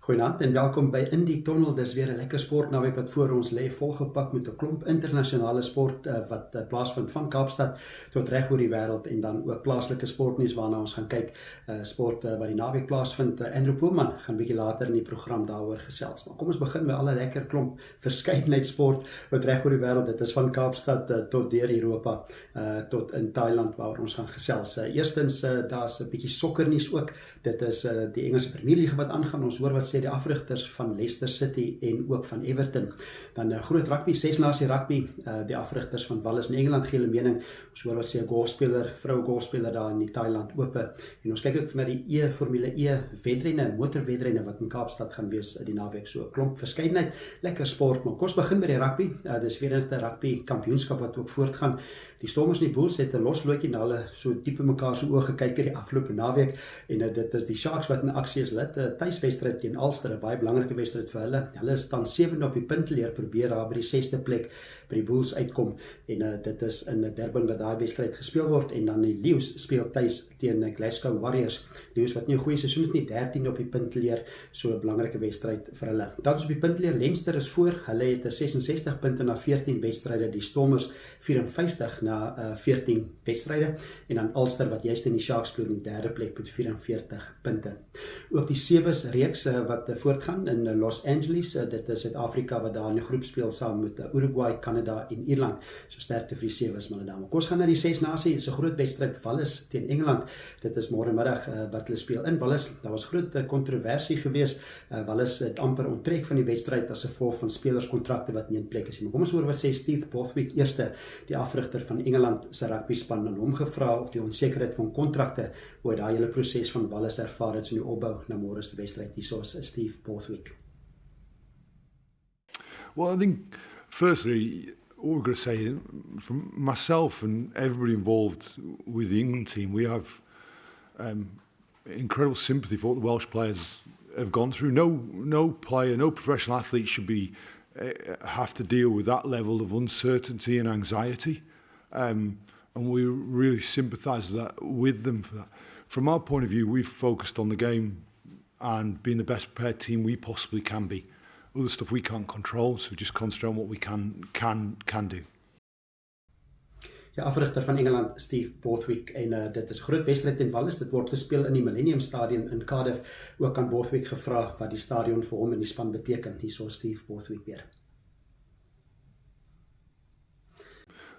Goeienaand en welkom by In die Tonnel. Dis weer 'n lekker sportnaweek wat voor ons lê, volgepak met 'n klomp internasionale sport wat plaasvind van Kaapstad tot reg oor die wêreld en dan ook plaaslike sportnuus waarna ons gaan kyk. Sport wat die naweek plaasvind. Andrew Poelman gaan bietjie later in die program daaroor gesels. Maar kom ons begin met al 'n lekker klomp verskeidenheid sport wat reg oor die wêreld. Dit is van Kaapstad tot deur Europa tot in Thailand waar ons gaan gesels. Eerstens daar's 'n bietjie sokkernuus ook. Dit is die Engelse Premier League wat aangaan. Ons hoor wat sê die afrigters van Leicester City en ook van Everton. Dan groot rugby, 6-nasie rugby, die afrigters van Wales in Engeland gee hulle mening. Ons hoor wat sê 'n golfspeler, vroue golfspeler daar in die Thailand Ope. En ons kyk ook na die Formule E wedrenne, motorwedrenne wat in Kaapstad gaan wees die naweek. So 'n klomp verskeidenheid, lekker sport. Maar kom ons begin by die rugby. Dis Verenigde Rugby Kampioenskap wat ook voortgaan. Die Stormers en die Bulls het 'n loslootjie na hulle so diep in mekaar se oë gekyk die afgelope naweek en dit is die Sharks wat in aksie is. Hulle tuiswedstryd teen Ulster, 'n baie belangrike wedstryd vir hulle. Hulle staan 7de op die punteleer, probeer daar by die 6de plek by die Bulls uitkom en dit is in Durban wat daai wedstryd gespeel word en dan die Lions speel tuis teen Glasgow Warriors. Lions wat nie 'n goeie seisoen het nie, 13de op die punteleer, so 'n belangrike wedstryd vir hulle. Dan op die punteleer, Leinster is voor. Hulle het 66 punte na 14 wedstryde, die Stormers 54 na 14 wedstryde en dan Ulster wat juist in die Sharks speel in die derde plek met 44 punte. Ook die Sewes reeks wat voortgaan in Los Angeles, dit is Suid-Afrika wat daar in die groep speel saam met Uruguay, Canada en Ierland. So sterkte vir die Sewes manne daar. Maar kom ons gaan na die 6-nasie, dis 'n groot wedstryd, Wales teen Engeland. Dit is môre middag wat hulle speel in Wales. Daar was groot kontroversie gewees. Wales het amper onttrek van die wedstryd as gevolg van spelerskontrakte wat nie in plek is nie. Maar kom ons hoor wat sê Steve Borthwick, eerste die afrigter van Engeland se rugby span, en hom gevra of die onsekerheid van kontrakte oor daai hele proses van Wales ervaar het in die opbou na môre se wedstryd. Hier is Steve Borthwick. Well, I think firstly, what we're going to say from myself and everybody involved with the England team, we have incredible sympathy for what the Welsh players have gone through. No player, no professional athlete should be have to deal with that level of uncertainty and anxiety. And we really sympathise with them for that. From our point of view, we've focused on the game and being the best prepared team we possibly can be. Other stuff we can't control, so we just concentrate on what we can do. Ja, afrigter van Engeland, Steve Borthwick, en dit is groot wedstryd in Wales. Dit word gespeel in die Millennium Stadium in Cardiff. Ook aan Borthwick gevra wat die stadion vir hom en die span beteken. Hier is Steve Borthwick weer.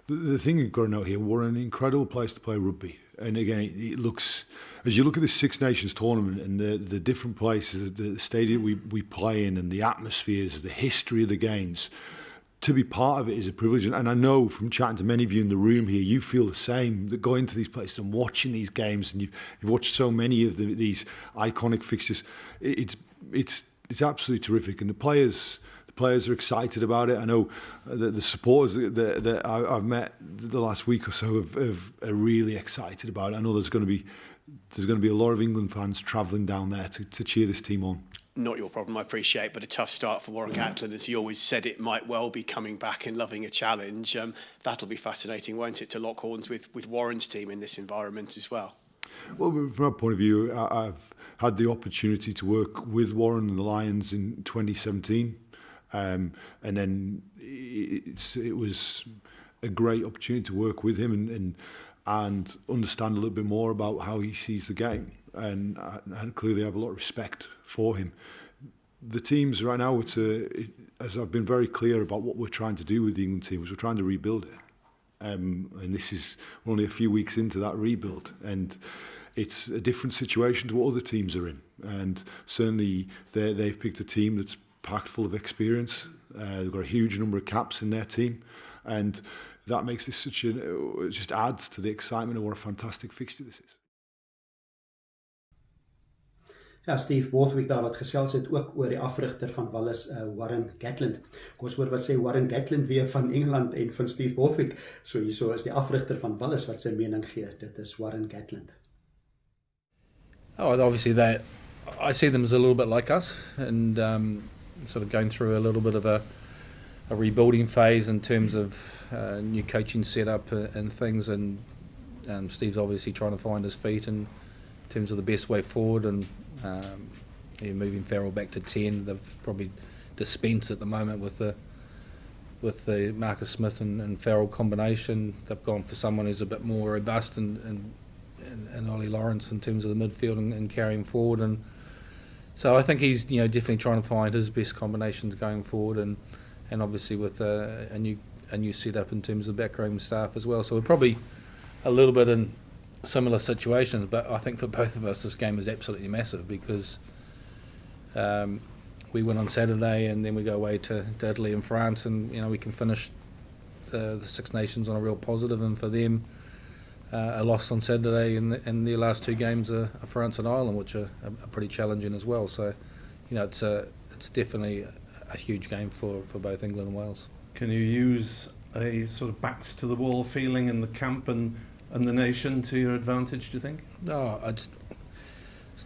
The thing you've got to know here, we're an incredible place to play rugby. And again, it looks, as you look at this Six Nations tournament and the different places, the stadium we play in and the atmospheres, the history of the games, to be part of it is a privilege. And I know from chatting to many of you in the room here, you feel the same, that going to these places and watching these games, and you've watched so many of these iconic fixtures, it's absolutely terrific. And the players are excited about it. I know the supporters that I've met the last week or so are really excited about it. I know there's going to be a lot of England fans travelling down there to cheer this team on. Not your problem, I appreciate, but a tough start for Warren Gatland, as he always said it might well be coming back and loving a challenge. That'll be fascinating, won't it, to lock horns with Warren's team in this environment as well? Well, from our point of view, I've had the opportunity to work with Warren and the Lions in 2017. And then it was a great opportunity to work with him and understand a little bit more about how he sees the game. And clearly have a lot of respect for him. The teams right now, as I've been very clear about what we're trying to do with the England team, is we're trying to rebuild it. And this is only a few weeks into that rebuild. And it's a different situation to what other teams are in. And certainly they've picked a team that's packed full of experience. They've got a huge number of caps in their team, and that makes this it just adds to the excitement of what a fantastic fixture this is. Ja, Steve Borthwick daar wat gesels het ook oor die afrigter van Wales, Warren Gatland. Kom ons hoor wat sê Warren Gatland weer van Engeland en van Steve Borthwick. So hierso is die afrigter van Wales wat sy mening gee. Dit is Warren Gatland. Oh, obviously I see them as a little bit like us, and sort of going through a little bit of a rebuilding phase in terms of new coaching setup and things, and Steve's obviously trying to find his feet in terms of the best way forward, and moving Farrell back to 10. They've probably dispensed at the moment with the Marcus Smith and Farrell combination. They've gone for someone who's a bit more robust and Ollie Lawrence in terms of the midfield and carrying forward. And so I think he's definitely trying to find his best combinations going forward, and obviously with a new setup in terms of the backroom staff as well. So we're probably a little bit in similar situations, but I think for both of us this game is absolutely massive because we win on Saturday and then we go away to Italy and France, and we can finish the Six Nations on a real positive, and for them a loss on Saturday and their last two games are France and Ireland, which are pretty challenging as well. So it's definitely a huge game for both England and Wales. Can you use a sort of backs to the wall feeling in the camp and the nation to your advantage, do you think? No, it's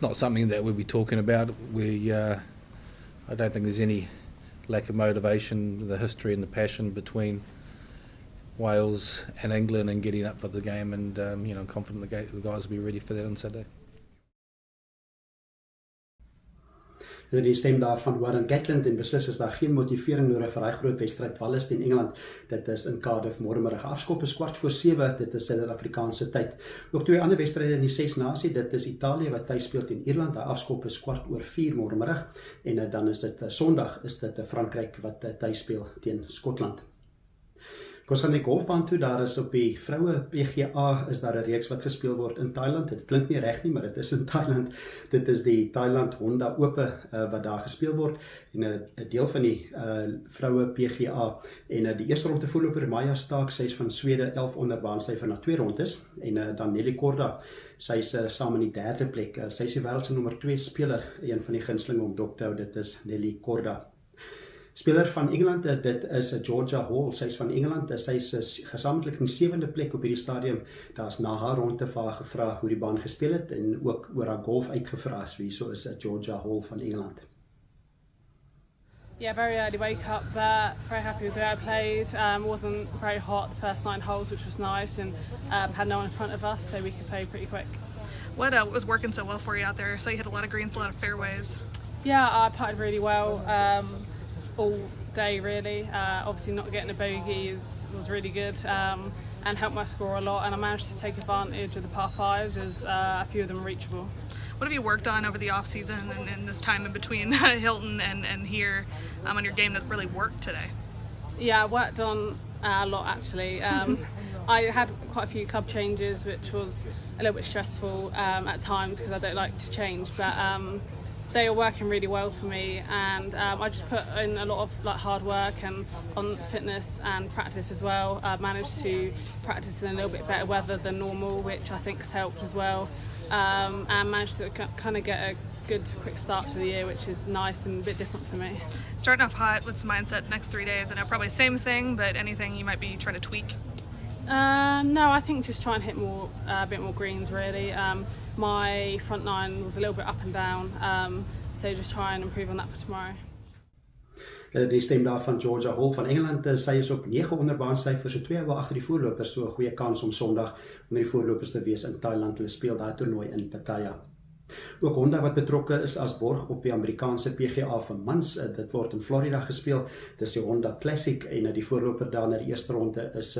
not something that we'll be talking about. I don't think there's any lack of motivation, the history and the passion between Wales and England and getting up for the game, and I'm confident the guys will be ready for that on Saturday. Die stem daar van Warren Gatland en beslis is daar geen motivering nodig vir daai groot wedstryd Wales teen Engeland. Dit is in Cardiff môremiddag. Afskop is 7:15, dit is Suid-Afrikaanse tyd. Ook twee ander wedstryde in die Ses Nasie, dit is Italië wat tuis speel teen Ierland. Daai afskop is 4:15 môremiddag, en dan is dit Sondag is dit Frankryk wat tuis speel teen Skotland. Ons gaan die golfbaan toe, daar is op die vroue PGA is daar 'n reeks wat gespeel word in Thailand. Dit klink nie reg nie, maar dit is in Thailand. Dit is die Thailand Honda Ope wat daar gespeel word, en 'n deel van die vroue PGA, en die eerste ronde voorloper Maja Staak, sy is van Swede, 11 onder baansyfer na 2 rondes, en dan Nelly Korda, sy is saam in die derde plek. Sy is die wêreld se nommer 2 speler, een van die gunstelinge om dop te hou, dit is Nelly Korda. Speler van Engeland, dit is Georgia Hall, sy is van Engeland, sy is gesamentlik in 7de plek op hierdie stadium. Daar is na haar ronde vir haar gevra hoe die baan gespeel het, en ook oor haar golf uitgevra is. So is Georgia Hall van Engeland. Yeah, very early wake up, but very happy with the way I played. Wasn't very hot the first 9 holes, which was nice, and had no one in front of us, so we could play pretty quick. What was working so well for you out there? So you hit a lot of greens, a lot of fairways. Yeah, I putted really well all day really. Obviously not getting a bogey was really good, and helped my score a lot, and I managed to take advantage of the par 5s as a few of them are reachable. What have you worked on over the off season and this time in between Hilton and here on your game that really worked today? Yeah, I worked on a lot actually. I had quite a few club changes, which was a little bit stressful at times because I don't like to change, but they were working really well for me, and I just put in a lot of hard work and on fitness and practice as well. I managed to practice in a little bit better weather than normal, which I think has helped as well, and managed to kind of get a good quick start to the year, which is nice and a bit different for me. Starting off hot, what's the mindset next 3 days? I know probably same thing, but anything you might be trying to tweak? No, I think just try and hit a bit more greens really. My front 9 was a little bit up and down, so just try and improve on that for tomorrow. Die stem daar van Georgia Hall van Engeland, sy is op 9 onder baansyfer, so 2 hou agter die voorlopers, so 'n goeie kans om Sondag onder die voorlopers te wees in Thailand. Hulle speel daai toernooi in Pattaya. Ook Honda wat betrokke is as borg op die Amerikaanse PGA vir mans, dit word in Florida gespeel. Dit is die Honda Classic, en die voorloper daar na die eerste ronde is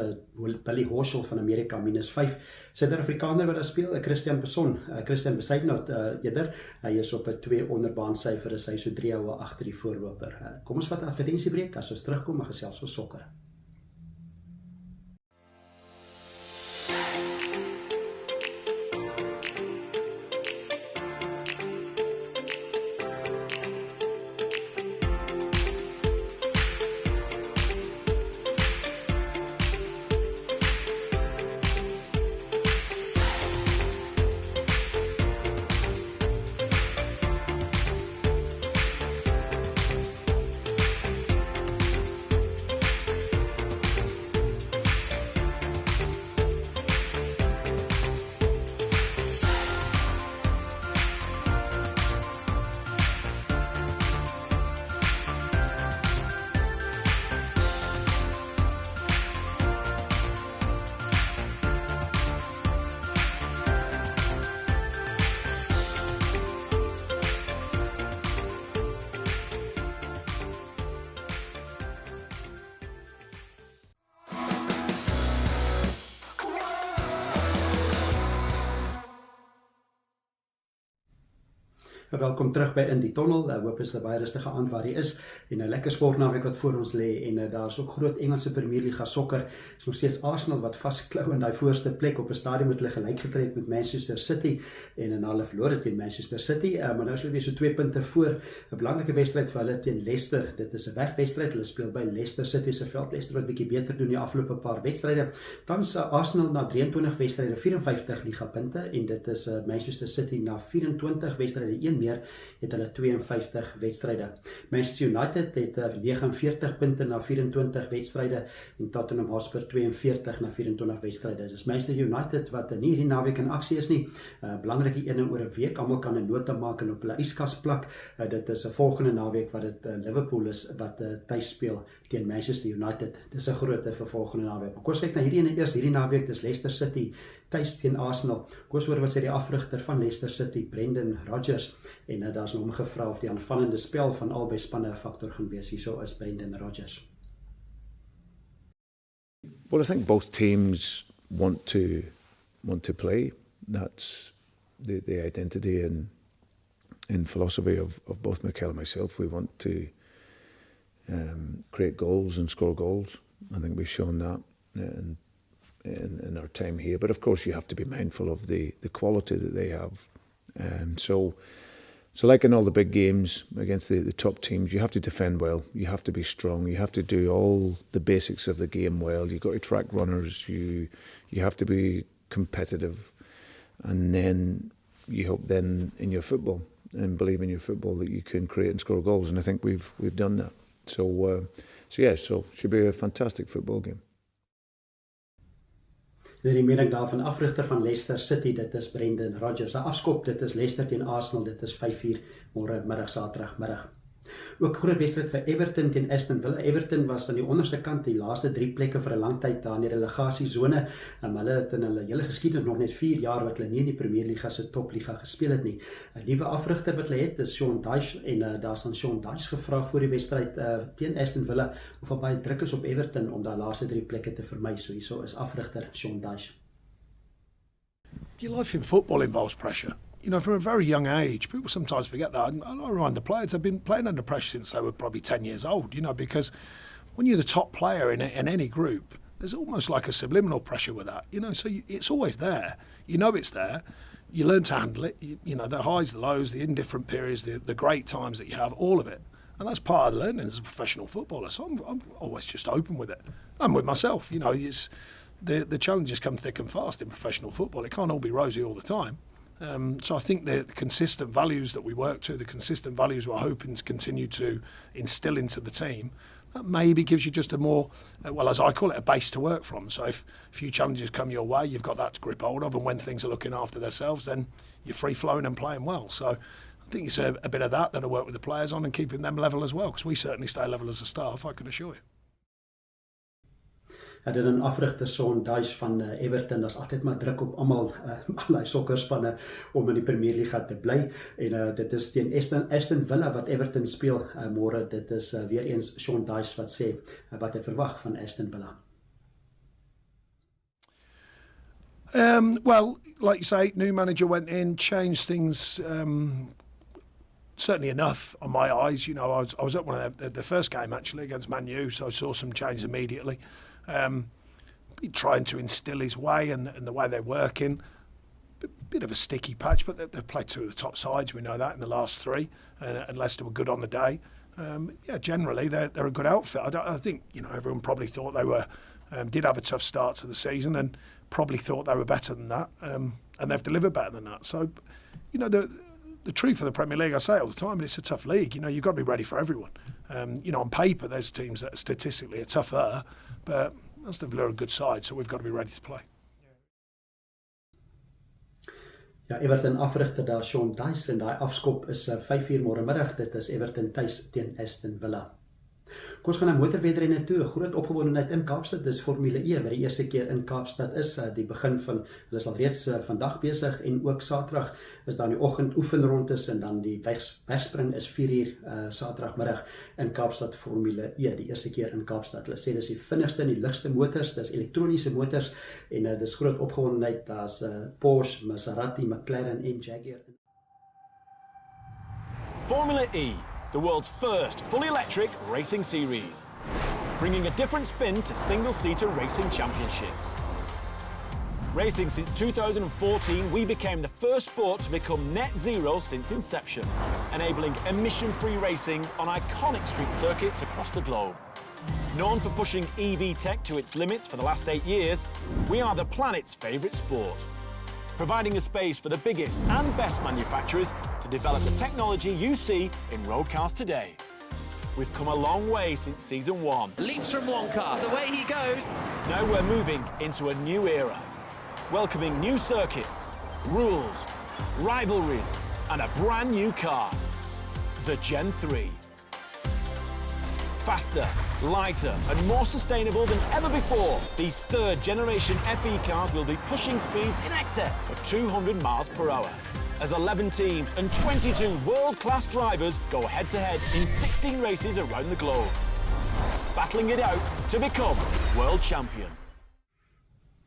Billy Horschel van Amerika, -5. Suid-Afrikaner wat daar speel, Christian Besaidnout eerder, hy is op 'n 2 onder baansyfer, is hy so 3 houe agter die voorloper. Kom ons vat 'n advertensiebreek, as ons terugkom en gesels oor sokker. Welkom terug by In die Tonnel. Hoop is 'n baie rustige aand waar jy is en 'n lekker sportnaweek wat voor ons lê en daar's ook groot Engelse Premierliga sokker. Is nog steeds Arsenal wat vasklou in daai voorste plek op 'n stadium met hulle gelyk getrek met Manchester City en hulle verloor teen Manchester City, maar nou is hulle weer so 2 punte voor. 'n Belangrike wedstryd vir hulle teen Leicester. Dit is 'n wegwedstryd. Hulle speel by Leicester City se veld. Leicester wat bietjie beter doen die afgelope paar wedstryde. Tans Arsenal na 23 wedstryde 54 liga punte en dit is Manchester City na 24 wedstryde, een meer, het hulle 52 wedstryde. Manchester United het 49 punte na 24 wedstryde en Tottenham Hotspur 42 na 24 wedstryde. Dis Manchester United wat nie hierdie naweek in aksie is nie. Belangrike ene oor 'n week. Almal kan 'n nota maak en op hulle yskas plak. Dit is 'n volgende naweek wat dit Liverpool is wat tuis speel teen Manchester United. Dis 'n grootte vir volgende naweek. Maar kom ons kyk na hierdie ene eers. Hierdie naweek dis Leicester City tuis teen Arsenal. Kom ons hoor wat sê die afrigter van Leicester City, Brendan Rodgers, en daar's hom gevra of die aanvallende spel van albei spanne 'n faktor gaan wees. Hierso is Brendan Rodgers. Well, I think both teams want to play. That's the identity and philosophy of both Mikel and myself. We want to create goals and score goals. I think we've shown that in our time here. But of course, you have to be mindful of the quality that they have. So like in all the big games against the top teams, you have to defend well. You have to be strong. You have to do all the basics of the game well. You've got to track runners. You have to be competitive. And then you hope then in your football and believe in your football that you can create and score goals. And I think we've done that. So it should be a fantastic football game. Die mening daarvan afrigter van Leicester City, dit is Brendan Rodgers. 'n Afskop, dit is Leicester teen Arsenal, dit is 5:00 môre middag, Saterdagmiddag. Ook groot wedstryd vir Everton teen Aston Villa. Everton was aan die onderste kant, die laaste 3 plekke vir 'n lang tyd daar in die relegasiesone. Hulle het in hulle hele geskiedenis nog net 4 jaar wat hulle nie in die Premierliga se topliga gespeel het nie. 'n Nuwe afrigter wat hulle het is Sean Dyche en daar's aan Sean Dyche gevra voor die wedstryd teen Aston Villa of daar baie druk is op Everton om daai laaste 3 plekke te vermy. So hierso is afrigter Sean Dyche. Your life in football involves pressure. You know, from a very young age, people sometimes forget that. And I remind the players, they've been playing under pressure since they were probably 10 years old, you know, because when you're the top player in any group, there's almost like a subliminal pressure with that, you know, so it's always there. You know it's there. You learn to handle it, you know, the highs, the lows, the indifferent periods, the great times that you have, all of it. And that's part of learning as a professional footballer. So I'm always just open with it. I'm with myself, you know, it's the challenges come thick and fast in professional football. It can't all be rosy all the time. So I think the consistent values that we work to, the consistent values we're hoping to continue to instill into the team, that maybe gives you just a more, well, as I call it, a base to work from. So if a few challenges come your way, you've got that to grip hold of, and when things are looking after themselves, then you're free-flowing and playing well. So I think it's a bit of that I work with the players on and keeping them level as well, because we certainly stay level as a staff, I can assure you. Dit is 'n afrigter Sean Dyche van Everton. Daar's altyd maar druk op almal allerlei sokkerspanne om in die Premierliga te bly en dit is teen Aston Villa wat Everton speel môre. Dit is weer eens Sean Dyche wat sê wat hy verwag van Aston Villa. Well, like you say, new manager went in, changed things certainly enough on my eyes. You know, I was at one of the first game actually against Man U, so I saw some change immediately. Trying to instill his way and the way they're working. Bit of a sticky patch, but they've played 2 of the top sides. We know that in the last 3, and Leicester were good on the day. Generally they're a good outfit. I think, you know, everyone probably thought they were did have a tough start to the season and probably thought they were better than that, and they've delivered better than that. So, you know, the truth of the Premier League, I say it all the time, it's a tough league. You know, you've got to be ready for everyone. You know, on paper, there's teams that statistically are tougher, but Aston Villa are a good side, so we've got to be ready to play. Ja, Everton afrigter daar Sean Dyche en daai afskop is 5:00 môre middag. Dit is Everton tuis teen Aston Villa. Kom ons gaan na motorwedrenne toe. 'n Groot opgewondenheid in Kaapstad. Dis Formule E wat die eerste keer in Kaapstad is. Die begin van hulle is al reeds vandag besig en ook Saterdag is daar in die oggend oefenrondes en dan die wegspring is 4:00 Saterdagmiddag in Kaapstad Formule E. Die eerste keer in Kaapstad. Hulle sê dis die vinnigste en die ligste motors, dis elektroniese motors en dis groot opgewondenheid. Daar's Porsche, Maserati, McLaren en Jaguar. Formula E, the world's first fully electric racing series, bringing a different spin to single-seater racing championships. Racing since 2014, we became the first sport to become net zero since inception, enabling emission-free racing on iconic street circuits across the globe. Known for pushing EV tech to its limits for the last 8 years, we are the planet's favourite sport, providing a space for the biggest and best manufacturers to develop the technology you see in road cars today. We've come a long way since season 1. Leaps from one car, the way he goes. Now we're moving into a new era, welcoming new circuits, rules, rivalries, and a brand new car, the Gen 3. Faster, lighter, and more sustainable than ever before, these third-generation FE cars will be pushing speeds in excess of 200 miles per hour. As 11 teams and 22 world-class drivers go head-to-head in 16 races around the globe, battling it out to become world champion.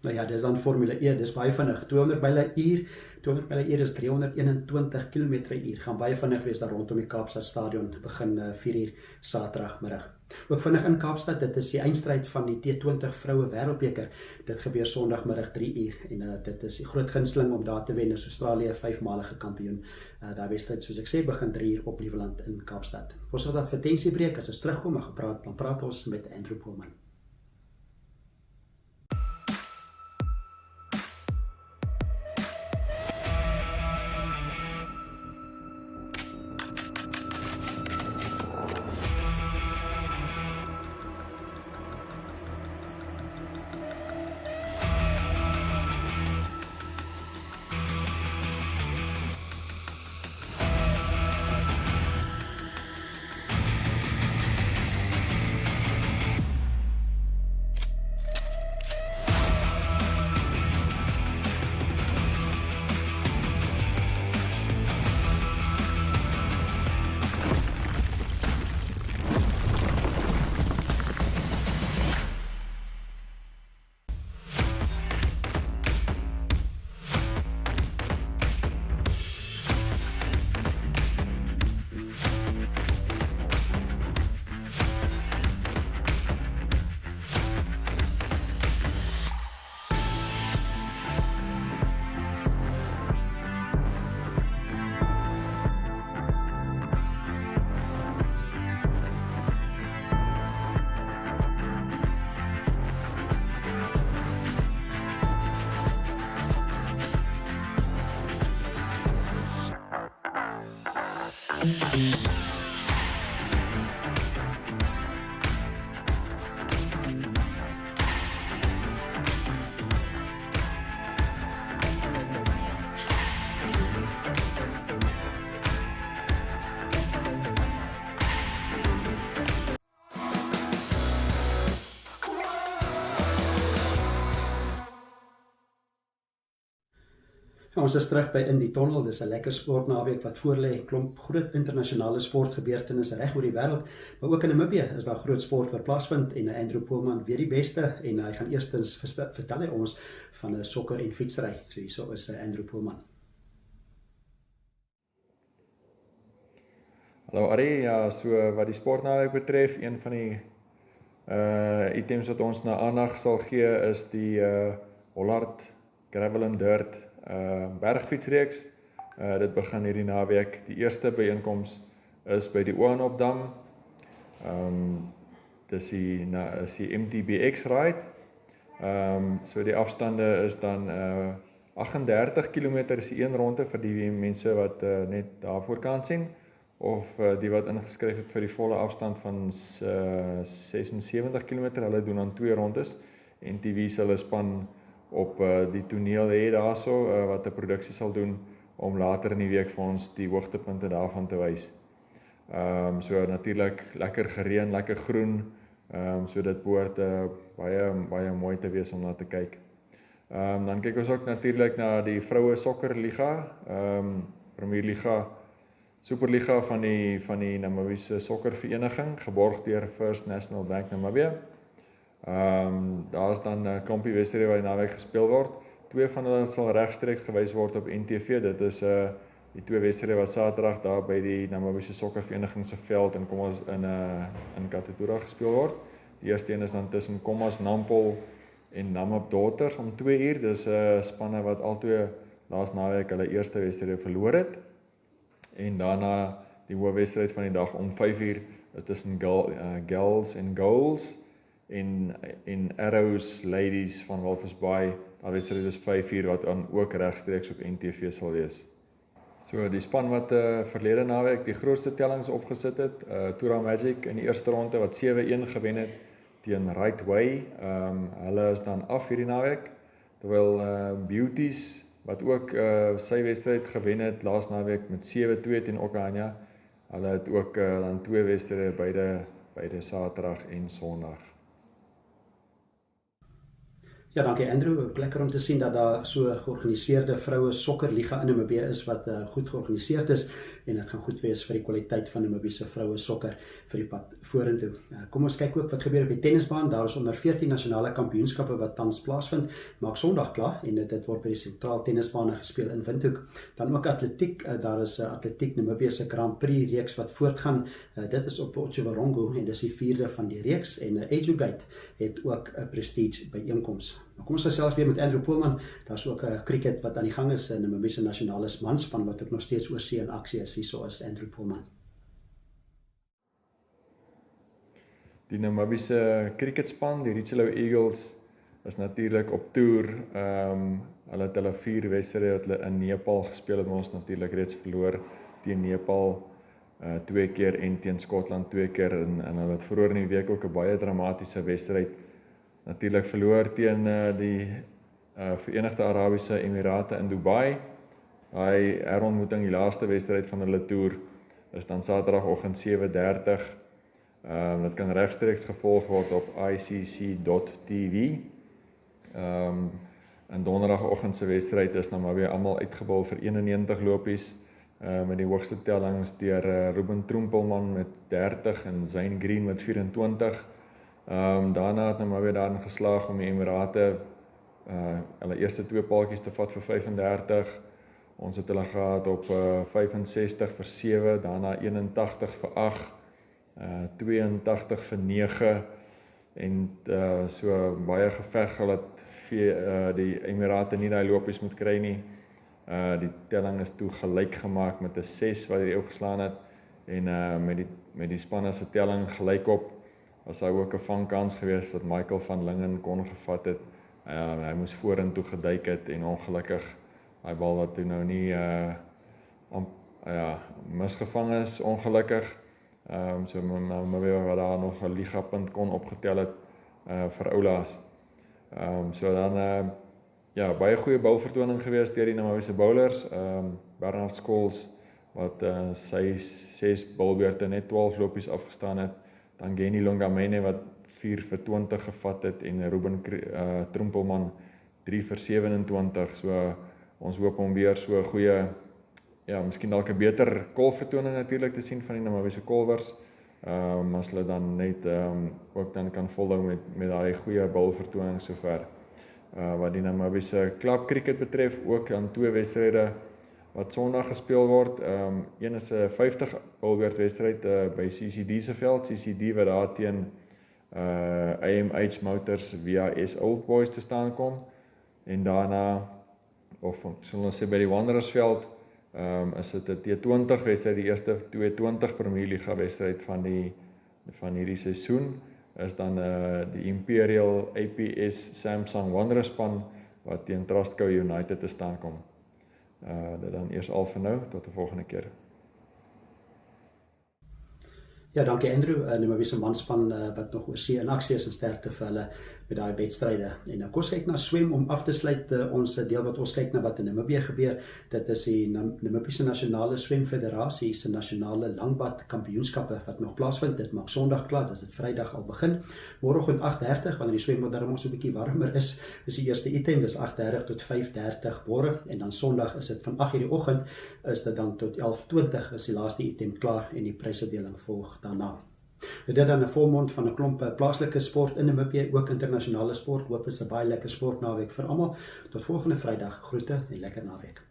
Nou ja, dis dan Formule E, dis baie vinnig. 200 myle uur is 321 km/h. Gaan baie vinnig wees daar rondom die Kaapstad stadion, begin 4 uur Saterdagmiddag. Ook vinnig in Kaapstad, dit is die eindstryd van die T20 vroue wêreldbeker. Dit gebeur Sondagmiddag 3 uur en dit is die groot gunsteling om daar te wen, is Australië 5-malige kampioen. Daai wedstryd, soos ek sê, begin 3 uur op Lieveland in Kaapstad. Ons sal dat advertensiebreek, as ons terugkom, dan praat ons met Andrew Poelman. Ons is terug by in die Tonnel, dis 'n lekker sportnaweek wat voorlê, klomp groot internasionale sportgebeurtenisse reg oor die wêreld, maar ook in Namibië is daar groot sport wat plaasvind en Andrew Poelman weer die beste en hy gaan eerstens vertel ons van 'n sokker en fietsry. So hierso is Andrew Poelman. Hallo Arie, ja, so wat die sportnaweek betref, een van die items wat ons na aandag sal gee is die Hollard Gravel and Dirt bergfietsreeks. Dit begin hierdie naweek. Die eerste byeenkoms is by die Oanopdam. Dis die MTBX ride. So die afstande is dan 38 km is die een ronde vir die mense wat net daarvoor kan sien, of die wat ingeskryf het vir die volle afstand van 76 km. Hulle doen dan 2 rondes. NTV sal 'n span op die toneel hê daarso, wat 'n produksie sal doen om later in die week vir ons die hoogtepunte daarvan te wys. So natuurlik lekker gereën, lekker groen, so dit behoort baie mooi te wees om na te kyk. Dan kyk ons ook natuurlik na die vroue sokkerliga, Premierliga, Superliga van die Namibiese sokkervereniging, geborg deur First National Bank Namibia. Daar is dan 'n klompie wedstryde wat naweek gespeel word. 2 van hulle sal regstreeks gewys word op NTV. Dit is Die twee wedstryde was Saterdag daar by die Namibiese Sokkervereniging se veld in Kommas in Katutura gespeel word. Die eerste een is dan tussen Kommas Nampol en Namib Daughters om 2 uur. Dis spanne wat albei laas naweek hulle eerste wedstryd verloor het. En daarna die hoofwedstryd van die dag om 5 uur is tussen Girls en Goals en Arrows Ladies van Walvis Bay. Daar wedstryd is 5 uur wat dan ook regstreeks op NTV sal wees. So die span wat verlede naweek die grootste tellings opgesit het, Tura Magic in die eerste ronde wat 7-1 gewen het teen Right Way. Hulle is dan af hierdie naweek, terwyl Beauties wat ook sy wedstryd gewen het laas naweek met 7-2 teen Okania. Hulle het ook dan 2 wedstryde beide Saterdag en Sondag. Ja, dankie Andrew. Lekker om te sien dat daar so georganiseerde vroue sokkerliga in Namibië is wat goed georganiseerd is en dit gaan goed wees vir die kwaliteit van Namibiese vroue sokker vir die pad vorentoe. Kom ons kyk ook wat gebeur op die tennisbaan. Daar is onder 14 nasionale kampioenskappe wat tans plaasvind. Maak Sondag klaar en dit word by die sentraal tennisbane gespeel in Windhoek. Dan ook atletiek. Daar is atletiek Namibië se Grand Prix reeks wat voortgaan. Dit is op Otjiwarongo en dis die 4de van die reeks en GOtv het ook 'n prestige byeenkoms. Nou, kom ons gesels weer met Andrew Poelman. Daar's ook 'n cricket wat aan die gang is in die Namibiese nasionale manspan wat ook nog steeds oor see en aksie is. Hierso is Andrew Poelman. Die Namibiese cricketspan, die Richelieu Eagles, is natuurlik op toer. Hulle het hulle 4 wedstryde wat hulle in Nepal gespeel het, ons natuurlik reeds verloor teen Nepal 2 keer en teen Skotland 2 keer en hulle het vroeër in die week ook 'n baie dramatiese wedstryd natuurlik verloor teen die Verenigde Arabiese Emirate in Dubai. Daai herontmoeting, die laaste wedstryd van hulle toer, is dan Saterdagoggend 7:30. Dit kan regstreeks gevolg word op GOtv. En donderdagoggend se wedstryd is nou maar weer almal uitgebal vir 91 lopies, met die hoogste tellings deur Ruben Trompelman met 30 en Zane Green met 24. Daarna het nou maar weer daarin geslaag om die Emirate hulle eerste 2 paaltjies te vat vir 35. Ons het hulle gehad op 65 vir 7, daarna 81 vir 8, 82 vir 9 en so baie geveg dat die Emirate nie daai lopies moet kry nie. Die telling is toe gelyk gemaak met 'n 6 wat hy geslaan het en met die spanne se telling gelyk op was daar ook 'n vangkans geweest dat Michael van Lingen kon gevat het. Hy moes vorentoe geduik het en ongelukkig daai bal wat toe nou nie misgevang is ongelukkig. So maar weer wat daar nog 'n ligapunt kon opgetel het vir Oulaas. So dan baie goeie bouvertoning geweest deur die Namibiese bowlers. Bernard Scholes wat sy 6 bowlbeurte net 12 lopies afgestaan het. Dan Geni Longamene wat 4 vir 20 gevat het en Ruben Trompelman 3 vir 27. So ons hoop om weer so 'n goeie, miskien dalk 'n beter kolvertoning natuurlik te sien van die Namibiese kolwers. As hulle dan net ook dan kan volhou met daai goeie bowlvertoning sover. Wat die Namibiese klub cricket betref, ook aan 2 wedstryde wat Sondag gespeel word. Een is 'n 50 bowlbeurt wedstryd by CCD se veld. CCD wat daar teen AMH Motors VIS Old Boys te staan kom. En daarna, of sal ons sê by die Wanderersveld, is dit 'n T20 wedstryd, die eerste 220 Premier Liga wedstryd van hierdie seisoen. Is dan die Imperial APS Samsung Wanderers span wat teen Trustco United te staan kom. Dit dan eers al vir nou, tot 'n volgende keer. Ja, dankie Andrew. Die Namibiese manspan wat nog oor see in aksie is en sterkte vir hulle met daai wedstryde. En nou kom ons kyk na swem om af te sluit ons deel wat ons kyk na wat in Namibië gebeur. Dit is die Namibiese Nasionale Swemfederasie se nasionale langbad kampioenskappe wat nog plaasvind. Dit maak Sondag klaar, dit Vrydag al begin. Môreoggend 8:30 wanneer die swembad darm so 'n bietjie warmer is die eerste item, dis 8:30 tot 5:30 môre en dan Sondag is dit van 8:00 die oggend is dit dan tot 11:20 is die laaste item klaar en die prysuitdeling volg daarna. Dit dan 'n volmond van 'n klomp plaaslike sport in Namibië, ook internasionale sport. Hoop is 'n baie lekker sportnaweek vir almal. Tot volgende Vrydag. Groete en lekker naweek.